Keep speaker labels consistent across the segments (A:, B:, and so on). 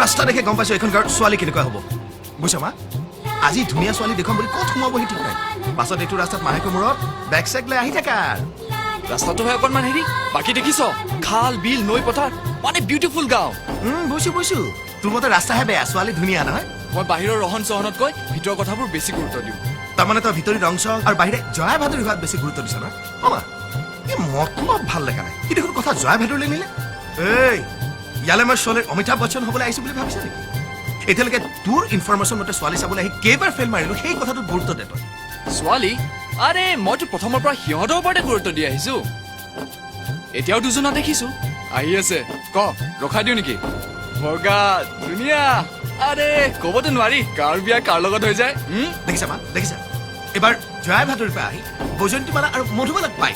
A: ৰাস্তা দেখে গম পাইছো এখন গাঁৱৰ ছোৱালী কেনেকুৱা হ'ব বুজিছা মা আজি ধুনীয়া ছোৱালী দেখুৱাম বুলি ক'ত সোমাবহি ঠিক নাই পাছত এইটো ৰাস্তাত মাহেকৰ মূৰত বেগ চেগ লৈ আহি থাকে
B: ৰাস্তাটো হয় অকণমান হেৰি বাকী দেখিছ খাল বিল নৈ পথাৰ মানে বিউটিফুল গাঁও
A: বুজিছো তোৰ মতে ৰাস্তাহে বেয়া ছোৱালী ধুনীয়া নহয়
B: মই বাহিৰৰ ৰহন চহনতকৈ ভিতৰৰ কথাবোৰ বেছি গুৰুত্ব দিওঁ
A: তাৰমানে তই ভিতৰি ৰং চং আৰু বাহিৰে জয়া ভাদুৰী হোৱাত বেছি গুৰুত্ব দিছ নহয় মা এই মতলব ভাল দেখা নাই কিন্তু দেখোন কথা জয়া ভাদুৰীলৈ নিলে এই ইয়ালৈ মই ছোৱালীৰ অমিতাভ বচ্চন হ'বলৈ আহিছো বুলি ভাবিছা নেকি এতিয়ালৈকে তোৰ ইনফৰমেশ্যন মতে ছোৱালী চাবলৈ আহি কেইবাৰ ফেইল মাৰিলো সেই কথাটোত গুৰুত্ব দে তই
B: ছোৱালী আৰে মইতো প্ৰথমৰ পৰা সিহঁতৰ ওপৰতে গুৰুত্ব দি আহিছো এতিয়াও দুজনা দেখিছো আহি আছে ক ৰখাই দিওঁ নেকি বগা ধুনীয়া আৰে ক'বতো নোৱাৰি কাৰ বিয়া কাৰ লগত হৈ যায়
A: দেখিছা মা দেখিছা এবাৰ জয়া ভাদুৰীৰ পৰা আহি বৈজয়ন্তীমালা আৰু মধুমালাক পাই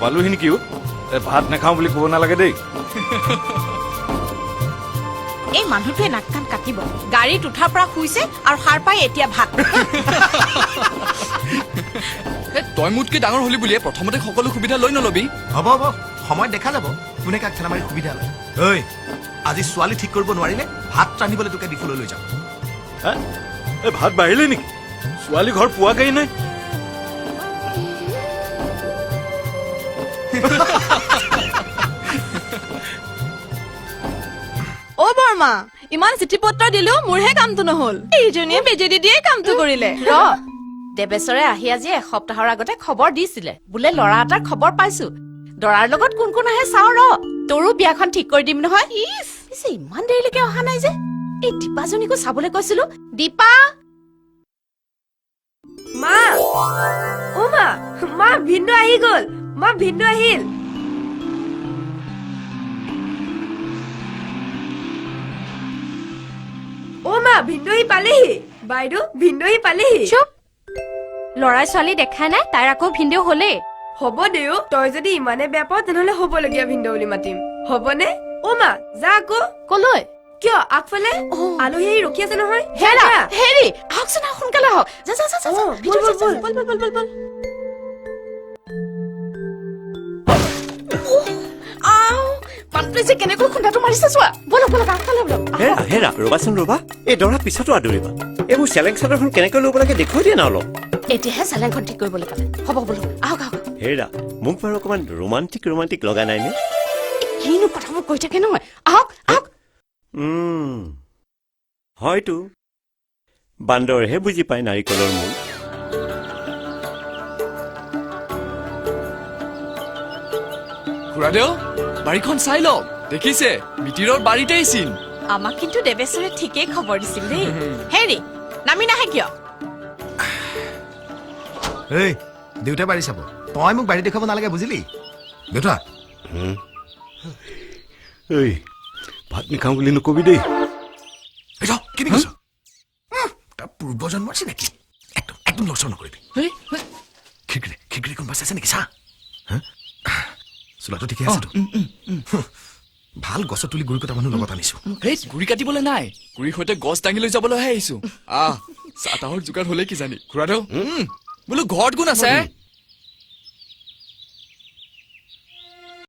C: পালোহি নেকি ভাত নাখাওঁ বুলি ক'ব নালাগে দেই
D: এই মানুহটোৱে নাক কাণ কাটিব গাড়ীত উঠাৰ পৰা শুইছে আৰু সাৰ পাই এতিয়া ভাত
B: তই মোতকৈ ডাঙৰ হলি বুলিয়ে প্ৰথমতে সকলো সুবিধা লৈ নলবি
A: হ'ব হ'ব সময়ত দেখা যাব কোনে কাক ঠেলা মাৰি সুবিধা লয় ঐ আজি ছোৱালী ঠিক কৰিব নোৱাৰিলে ভাত ৰান্ধিবলৈ তোকে ডিফুলৈ লৈ যাম
C: ভাত বাঢ়িলে নেকি ছোৱালী ঘৰ পোৱাগৈ নাই
E: অ বৰ্মা ইমান চিঠি পত্ৰ দিলো মোৰহে কামটো নহল এইজনীয়ে বেজেদি দিয়ে কামটো কৰিলে
D: ৰ দেৱেশ্বৰে আহি আজি এসপ্তাহৰ আগতে খবৰ দিছিলে বোলে ল'ৰা এটাৰ খবৰ পাইছো দৰাৰ লগত কোন কোন আহে চাও ৰ তোৰো বিয়াখন ঠিক কৰি দিম নহয় ইমান দেৰিলৈকে অহা নাই যে এই দীপাজনীকো চাবলৈ কৈছিলো দীপা
E: মা অ মা ভিন্দু আহি গল মা ভিন্দু আহিল অ মা ভিন্দুহি পালেহি বাইদেউ ভিন্দুহি পালেহি
F: চুপ লৰা ছোৱালী দেখা নাই তাইৰ আকৌ ভিন্দেও হলে
E: হ'ব দেও তই যদি ইমানে বেয়া পাৱ তেনেহলে হ'বলগীয়া ভিন্দু বুলি মাতিম হ'বনে অ মা যা আকৌ
F: কলৈ
E: কিয় আগফালে আলহী আহি ৰখি আছে নহয়
D: হেৰা হেৰি আহকচোন সোনকালে আহক যা যা যা বল যে কেনেকৈ খুন্দাটো মাৰিছে চোৱা বল বল আগফালে বল
G: হেৰা ৰবাচোন ৰবা এই দৰা পিছতো আদৰিবা এইবোৰ চেলেং চাদৰখন কেনেকৈ ল'ব লাগে দেখুৱাই দিয়া না অলপ
D: এতিয়াহে চেলেংখন ঠিক কৰিবলৈ পালে হ'ব বল আহক আহক
G: হেৰা মোক বাৰু অকমান ৰোমান্টিক লগা নাই নে
D: কিনো কথাবোৰ কৈ থাকে নহয় আহক আহক
G: হয়তো বান্দৰহে বুজি পায় নাৰিকলৰ মূল
B: খুৰাদেউ বাৰীখন চাই লওক দেখিছে মিতিৰৰ বাৰীতেই চিন
D: আমাক কিন্তু দেৱেশ্বৰে ঠিকেই খবৰ দিছিল দেই হেৰি নামি নাহে কিয়
A: এই দেউতাই বাৰী চাব তই মোক বাৰী দেখুৱাব নালাগে বুজিলি দেউতা
C: এই ভাত নাখাওঁ বুলি নকবি দেই
A: কিনি কৈছ তাৰ পূৰ্বজন্মৰ চিনাকি একদম একদম লৰচৰ নকৰিবি খিৰিকিৰি কোনোবা চাইছে নেকি চা চোলাটো ঠিকে আছে ভাল গছত তুলি গুৰি কটা মানুহ লগত আনিছো
B: সেই গুৰি কাটিবলৈ নাই গুৰিৰ সৈতে গছ দাঙি লৈ যাবলৈহে আহিছো চাহ তাহৰ যোগাৰ হলে কি জানি খুৰাদেউ বোলো ঘৰত কোন আছে